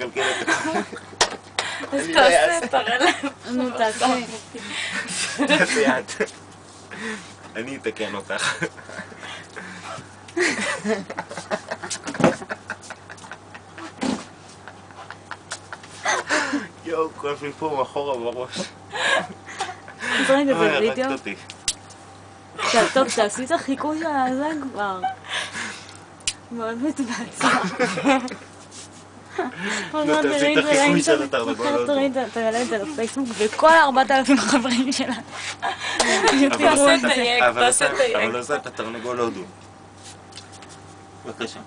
לקלקל את הכל. אז תעשה, תראה להם. נו, תעשי. תעשי את. אני אתקן אותך. יואו, כואב לי פה מאחורה בראש. אז רגע, זה הרגת וידאו. אותי. טוב, תעשי את החיקוי של הזה כבר. מאוד מתבצע. נו, תעשי את החיקוי של התרנגולות. תעלה את זה לפייסבוק וכל 4,000 חברים שלה. תעשה תייג, תעשה אבל תייג. עושה את התרנגול הודו. בבקשה.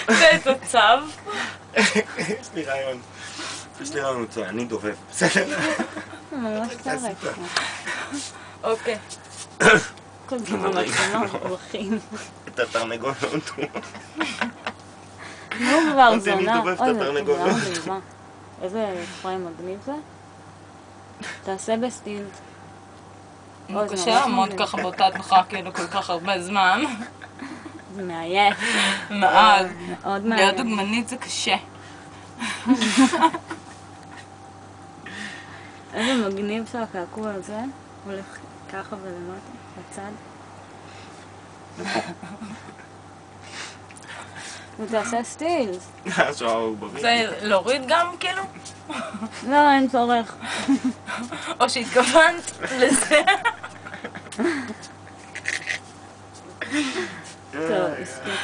ואת הצו. יש לי רעיון. יש לי רעיון מצוין, אני דובב. בסדר? ממש סרק. אוקיי. כל זה ממש לא מברכים. את התרנגול הודו. נו כבר אמרתי, אני זונה. דובב את אוי, זה התרנגול. תמונה מדהימה. איזה פריים מגניב זה. תעשה בסטילט. אוי, זה קשה ממש לעמוד מגניב. ככה באותה תנוחה כאילו כל כך הרבה זמן. זה מעייף. מאוד. מאוד להיות מעייף. דוגמנית זה קשה. איזה מגניב שהקעקוע הזה הולך ככה ולמטה, בצד. ותעשה סטילס. עכשיו הוא בבית. זה להוריד גם כאילו? לא, אין צורך. או שהתכוונת לזה? טוב, הספיק.